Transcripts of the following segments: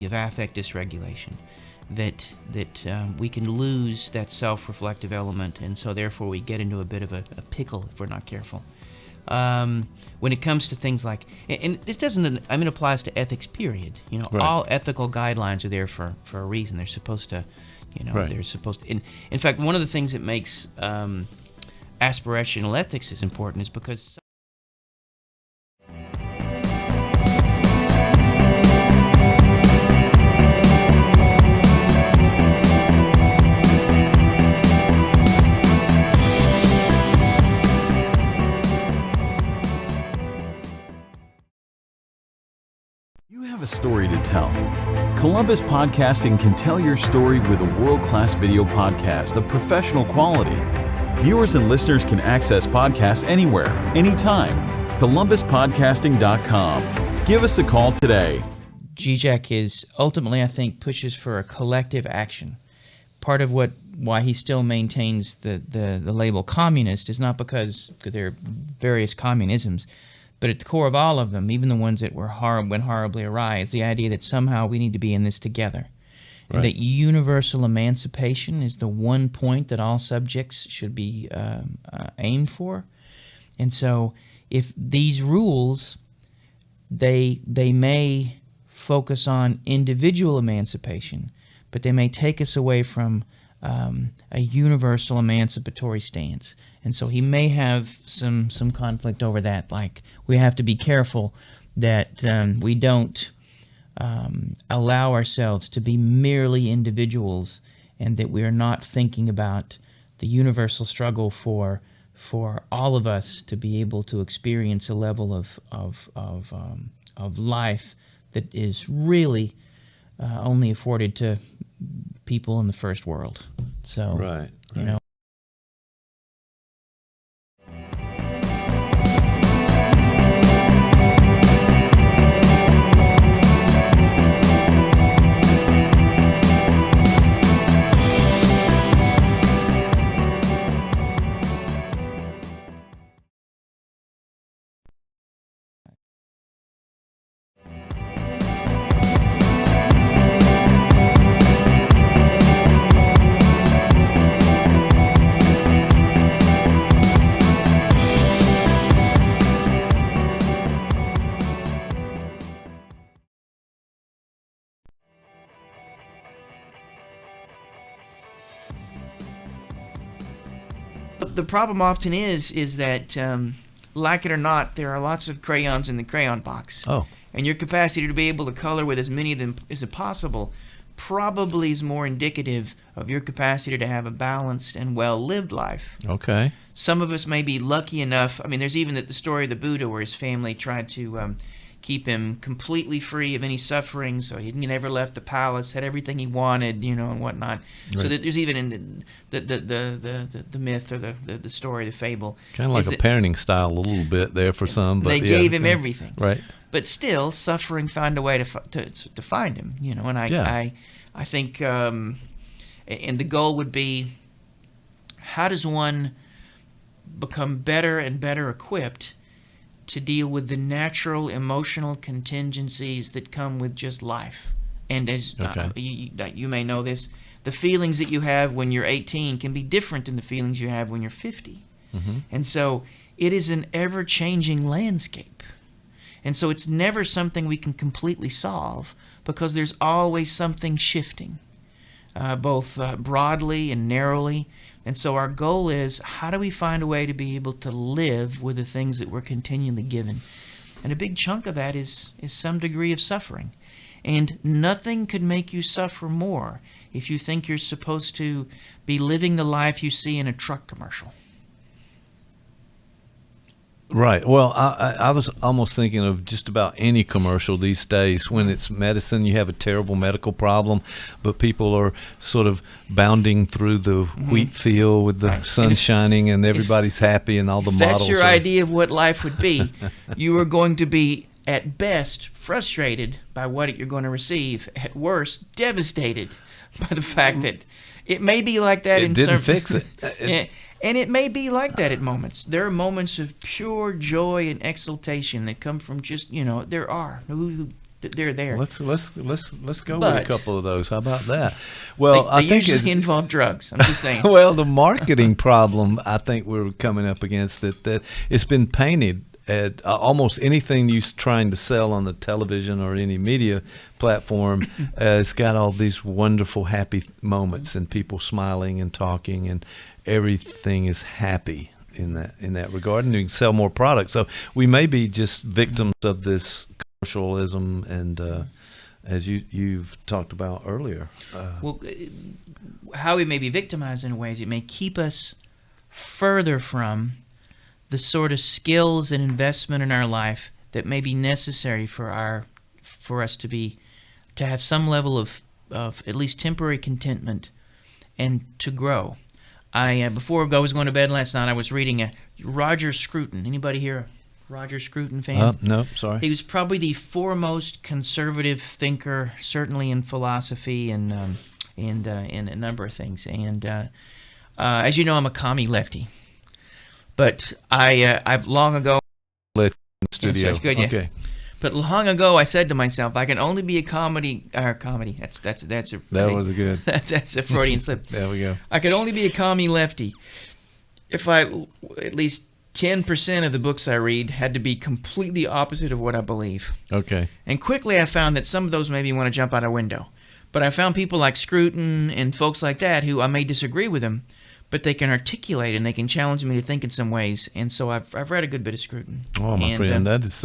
of affect dysregulation, that we can lose that self-reflective element, and so therefore we get into a bit of a pickle if we're not careful. When it comes to things like, and this doesn't, I mean, applies to ethics, period. You know, Right. all ethical guidelines are there for a reason. They're supposed to, you know, Right. they're supposed to. In fact, one of the things that makes aspirational ethics is important is because You have a story to tell. Columbus Podcasting can tell your story with a world-class video podcast of professional quality. Viewers and listeners can access podcasts anywhere, anytime. ColumbusPodcasting.com. Give us a call today. Zizek is ultimately, I think, pushes for a collective action. Part of why he still maintains the label communist is not because there are various communisms, but at the core of all of them, even the ones that went horribly awry, is the idea that somehow we need to be in this together. Right. And that universal emancipation is the one point that all subjects should be aimed for. And so if these rules, they may focus on individual emancipation, but they may take us away from a universal emancipatory stance. And so he may have some conflict over that. Like, we have to be careful that we don't allow ourselves to be merely individuals, and that we are not thinking about the universal struggle for all of us to be able to experience a level of life that is really only afforded to people in the first world. So, Right. you know. The problem often is that, like it or not, there are lots of crayons in the crayon box. Oh. And your capacity to be able to color with as many of them as possible probably is more indicative of your capacity to have a balanced and well-lived life. Okay. Some of us may be lucky enough. I mean, there's even the story of the Buddha where his family tried to keep him completely free of any suffering, so he never left the palace, had everything he wanted, you know, and whatnot. Right. So that there's even in the myth or the story, the fable. Kind of like is a that parenting style a little bit there for some. But they yeah, gave him everything. Right. But still, suffering found a way to find him, you know. And I think, and the goal would be, how does one become better and better equipped to deal with the natural emotional contingencies that come with just life? And as you may know this, the feelings that you have when you're 18 can be different than the feelings you have when you're 50. Mm-hmm. And so it is an ever-changing landscape. And so it's never something we can completely solve, because there's always something shifting, both broadly and narrowly. And so our goal is, how do we find a way to be able to live with the things that we're continually given? And a big chunk of that is some degree of suffering. And nothing could make you suffer more if you think you're supposed to be living the life you see in a truck commercial. Right. Well, I was almost thinking of just about any commercial these days. When it's medicine, you have a terrible medical problem, but people are sort of bounding through the wheat field with the sun shining, and everybody's happy, and all the models. That's your idea of what life would be. You are going to be, at best, frustrated by what you're going to receive. At worst, devastated by the fact that it may be like that. It didn't fix it. And it may be like that at moments. There are moments of pure joy and exultation that come from just, you know, there are. Who They're there. Let's go with But- a couple of those. How about that? Well, they I think usually involve drugs. I'm just saying. well, the marketing problem I think we're coming up against that it's been painted at almost anything you're trying to sell on the television or any media platform. It's got all these wonderful happy moments and people smiling and talking, and everything is happy in that regard, and you can sell more products. So we may be just victims of this commercialism, and as you've talked about earlier. Well, how we may be victimized in ways, it may keep us further from the sort of skills and investment in our life that may be necessary for us to have some level of at least temporary contentment and to grow. Before I was going to bed last night, I was reading Roger Scruton. Anybody here a Roger Scruton fan? No, sorry. He was probably the foremost conservative thinker, certainly in philosophy and in a number of things. And as you know, I'm a commie lefty. But I've long ago. Studio. Yes, good, yeah. Okay. But long ago, I said to myself, I can only be a comedy. That's a Was a good. that's a Freudian slip. There we go. I could only be a commie lefty if at least 10% of the books I read had to be completely opposite of what I believe. Okay. And quickly I found that some of those made me want to jump out a window. But I found people like Scruton and folks like that who I may disagree with them, but they can articulate and they can challenge me to think in some ways. And so I've read a good bit of Scruton. Oh, my And, friend, that is.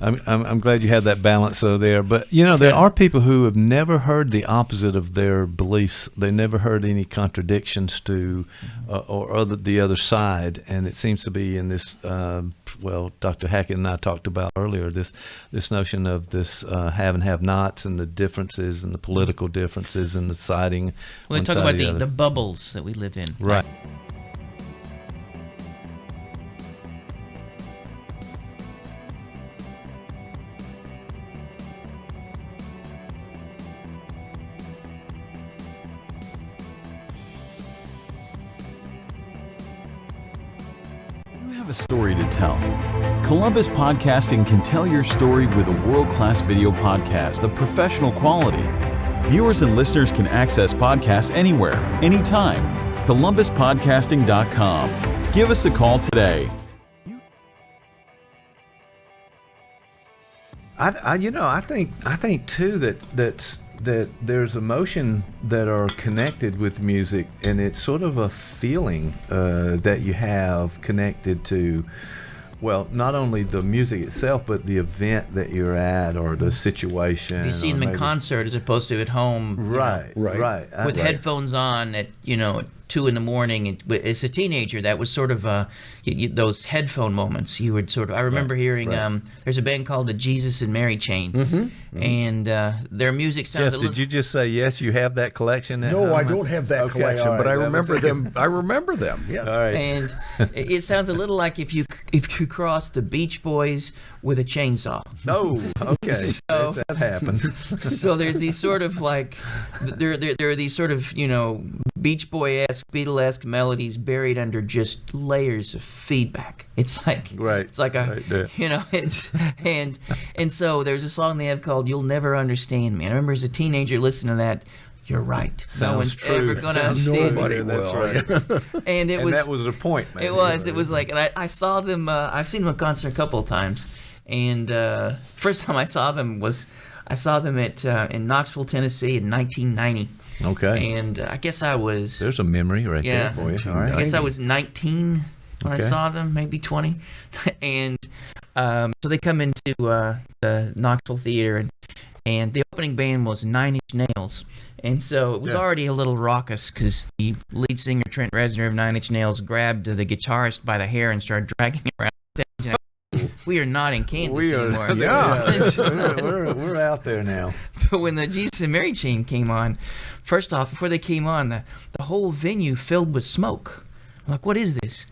I'm glad you had that balance there. But there are people who have never heard the opposite of their beliefs. They never heard any contradictions to the other side, and it seems to be in this. Dr. Hackett and I talked about earlier this notion of this have and have-nots and the differences and the political differences and the siding. Well, they talk about the bubbles that we live in. Right. You have a story to tell. Columbus Podcasting can tell your story with a world-class video podcast of professional quality. Viewers and listeners can access podcasts anywhere, anytime. ColumbusPodcasting.com. Give us a call today. I think too that there's emotion that are connected with music, and it's sort of a feeling that you have connected to, well, not only the music itself, but the event that you're at or the situation. You see them in concert as opposed to at home. Right. With headphones on at 2 a.m. As a teenager, that was sort of those headphone moments. You would sort of. I remember hearing. There's a band called the Jesus and Mary Chain, and their music sounds. Jeff, a little, did you just say yes? You have that collection? At No, home? I don't have that Okay, collection, all right, but I that was remember a- them. I remember them. Yes. All right. and it sounds a little like if you cross the Beach Boys with a chainsaw. No. Okay. So- that happens. So there's these sort of like there are these sort of Beach Boy-esque, Beatle-esque melodies buried under just layers of feedback. It's like Right. It's like Right, yeah. it's and so there's a song they have called "You'll Never Understand Me." I remember as a teenager listening to that. You're right. No Sounds one's true. ever gonna Sounds understand Nobody me. That's will. right. And it And was that was the point, man. It was like, and I saw them. I've seen them in concert a couple of times, and first time I saw them at in Knoxville, Tennessee, in 1990. Okay. And I guess I was. There's a memory right Yeah. there for you. All right. I guess I was 19 when I Okay. saw them, maybe 20, and so they come into the Knoxville Theater, and the opening band was Nine Inch Nails. And so it was Yeah. already a little raucous because the lead singer, Trent Reznor of Nine Inch Nails, grabbed the guitarist by the hair and started dragging him around the stage. And we are not in Kansas anymore. we're out there now. But when the Jesus and Mary Chain came on, first off, before they came on, the whole venue filled with smoke. I'm like, what is this?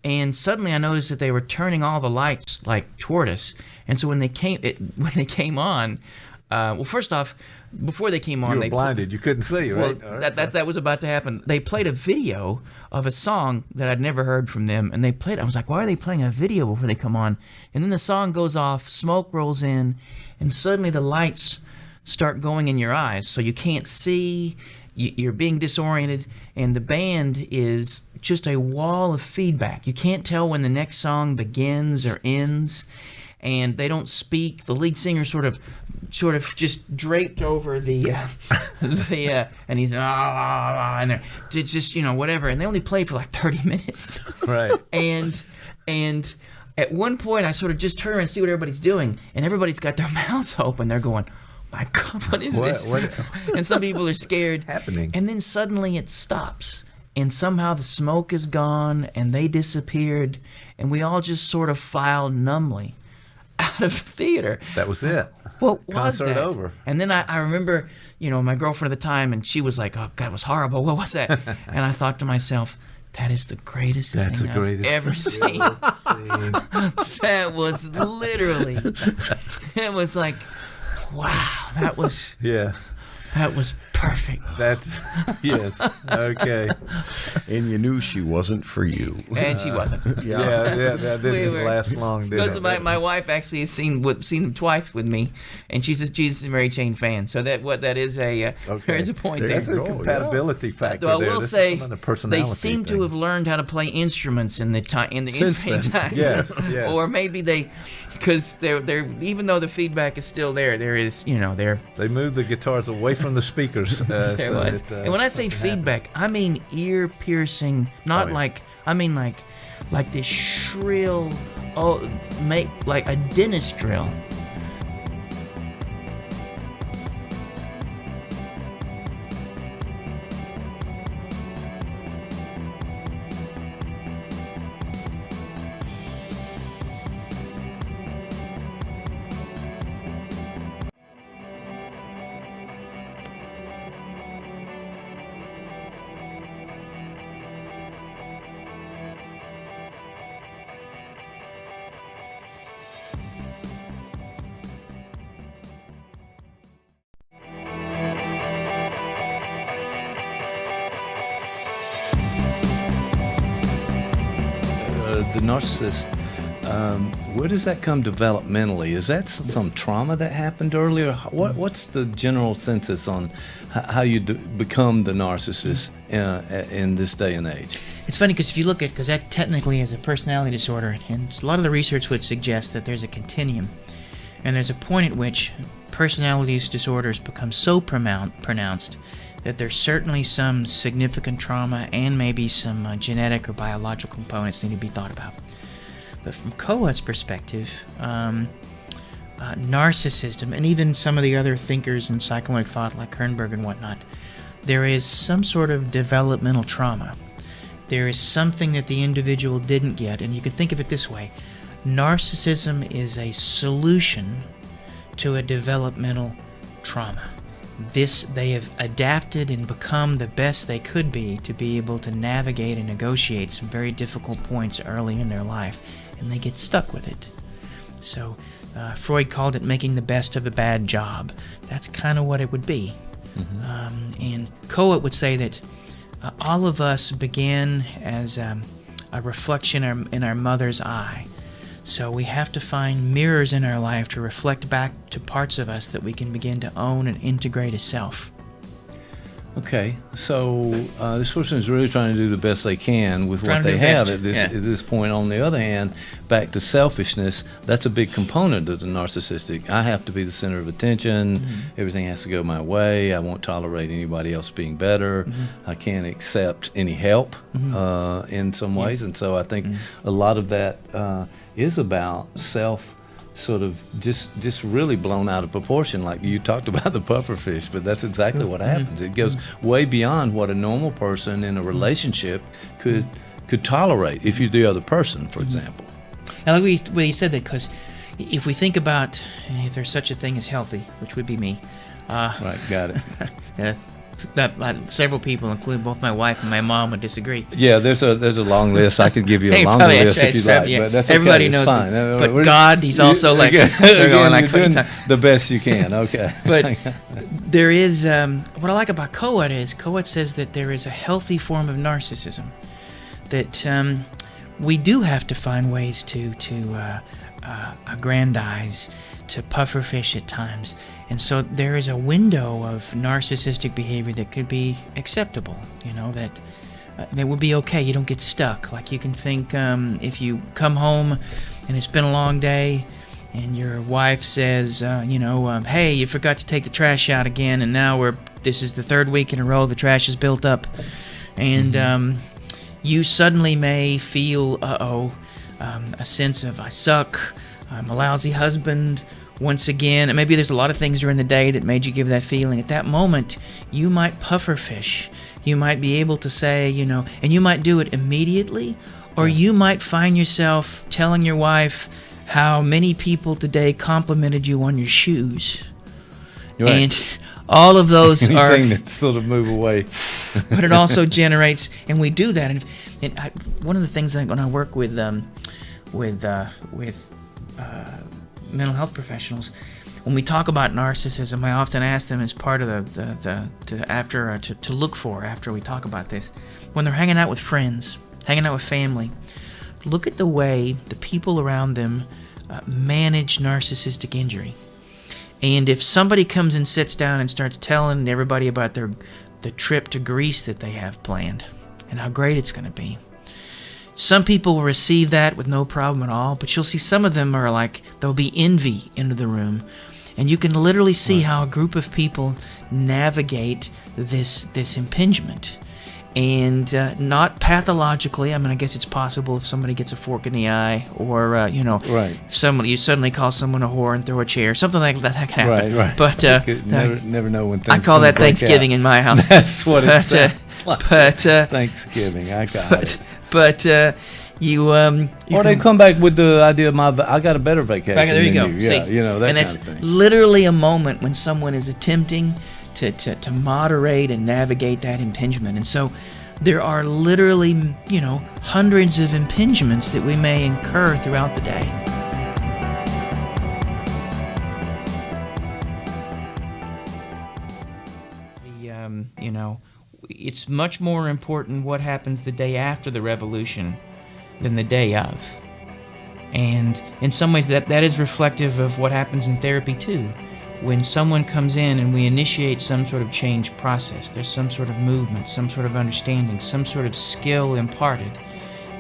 And suddenly I noticed that they were turning all the lights like toward us. And so when they came on, Well, first off, before they came on, You were they blinded. You couldn't see, well, right? All right, that was about to happen. They played a video of a song that I'd never heard from them, and they played. I was like, why are they playing a video before they come on? And then the song goes off, smoke rolls in, and suddenly the lights start going in your eyes, so you can't see. You're being disoriented, and the band is just a wall of feedback. You can't tell when the next song begins or ends, and they don't speak. The lead singer sort of just draped over the and he's and it's just whatever, and they only played for like 30 minutes. Right. and at one point I sort of just turn and see what everybody's doing, and everybody's got their mouths open. They're going, my God, what is this? And some people are scared. Happening. And then suddenly it stops, and somehow the smoke is gone, and they disappeared, and we all just sort of filed numbly out of the theater. That was it. What was Concert that? over. And then I remember, my girlfriend at the time, and she was like, "Oh, that was horrible. What was that?" And I thought to myself, that is the greatest thing I've ever seen. That was literally, it was like, wow, that was perfect. That's yes. Okay. And you knew she wasn't for you. And she wasn't. Yeah. That didn't last long, did Because it? my wife actually has seen them twice with me, and she's a Mary Chain fan. So that is a there's a point there. That's a compatibility factor. Though I there. will This say is not a personality they seem thing. to have learned how to play instruments in the time Since then. time. Yes. Or maybe because they're even though the feedback is still there is they're They moved the guitars away from the speakers. there so was. that, And when I say feedback, I mean ear piercing, not Oh, yeah. like this shrill, like a dentist drill. The narcissist, where does that come developmentally? Is that some trauma that happened earlier? What's the general census on how you become the narcissist in this day and age? It's funny because if you look at, because that technically is a personality disorder, and a lot of the research would suggest that there's a continuum, and there's a point at which personality disorders become so pronounced that there's certainly some significant trauma and maybe some genetic or biological components need to be thought about. But from Kohut's perspective, narcissism, and even some of the other thinkers in psychoanalytic thought like Kernberg and whatnot, there is some sort of developmental trauma. There is something that the individual didn't get, and you can think of it this way. Narcissism is a solution to a developmental trauma. They have adapted and become the best they could be to be able to navigate and negotiate some very difficult points early in their life, and they get stuck with it. So Freud called it making the best of a bad job. That's kind of what it would be. Mm-hmm. And Kohut would say that all of us began as a reflection in our mother's eye. So we have to find mirrors in our life to reflect back to parts of us that we can begin to own and integrate as self. Okay, so this person is really trying to do the best they can with what they have at this point. On the other hand, back to selfishness, that's a big component of the narcissistic. I have to be the center of attention. Mm-hmm. Everything has to go my way. I won't tolerate anybody else being better. Mm-hmm. I can't accept any help in some ways. And so I think a lot of that is about self sort of just really blown out of proportion, like you talked about the pufferfish, but that's exactly what happens. It goes way beyond what a normal person in a relationship could tolerate if you're the other person, for example. I like what you said that, because if we think about if there's such a thing as healthy, which would be me. Right, got it. that several people, including both my wife and my mom, would disagree. Yeah, there's a long list. I could give you a Hey, longer probably, list that's if you'd right, like, yeah. but that's Everybody okay. knows It's fine. me. But We're- God, he's also like, Again, they're going like, you're doing time. the best you can. Okay. But there is, what I like about Coet is, Coet says that there is a healthy form of narcissism, that we do have to find ways to aggrandize, to puffer fish at times. And so there is a window of narcissistic behavior that could be acceptable, that would be okay. You don't get stuck. Like you can think if you come home and it's been a long day and your wife says, hey, you forgot to take the trash out again, and now this is the third week in a row the trash is built up. And you suddenly may feel, a sense of, I suck, I'm a lousy husband, once again. And maybe there's a lot of things during the day that made you give that feeling. At that moment, you might puffer fish. You might be able to say, and you might do it immediately, or you might find yourself telling your wife how many people today complimented you on your shoes. Right. And all of those are... Anything that sort of move away. But it also generates, and we do that. And one of the things that when I work with mental health professionals, when we talk about narcissism, I often ask them as part of to look for after we talk about this, when they're hanging out with friends, hanging out with family, look at the way the people around them manage narcissistic injury. And if somebody comes and sits down and starts telling everybody about the trip to Greece that they have planned and how great it's going to be, some people will receive that with no problem at all, but you'll see some of them are like, there'll be envy into the room. And you can literally see how a group of people navigate this impingement. And not pathologically. I mean, I guess it's possible if somebody gets a fork in the eye, or Right. if you suddenly call someone a whore and throw a chair, something like that can happen. Right. But You could never know when I things call gonna that break Thanksgiving out. in my house. That's what it sounds like. But Thanksgiving. I got it. but you Or they can- come back with the idea of I got a better vacation. There you go. than you. Yeah, See? that and kind that's of thing. literally a moment when someone is attempting to moderate and navigate that impingement. And so there are literally, hundreds of impingements that we may incur throughout the day. It's much more important what happens the day after the revolution than the day of. And in some ways that is reflective of what happens in therapy too. When someone comes in and we initiate some sort of change process, there's some sort of movement, some sort of understanding, some sort of skill imparted.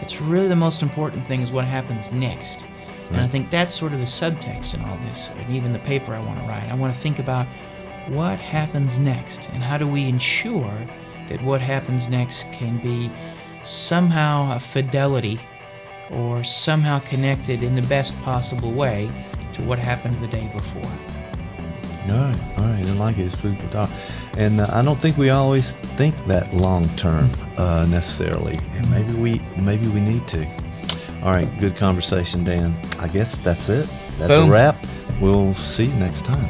It's really the most important thing is what happens next. And I think that's sort of the subtext in all this, and even the paper I want to write. I want to think about what happens next, and how do we ensure that what happens next can be somehow a fidelity or somehow connected in the best possible way to what happened the day before. All right. I like it. It's food for thought. And I don't think we always think that long term necessarily. And maybe we need to. All right. Good conversation, Dan. I guess that's it. That's Boom. a wrap. We'll see you next time.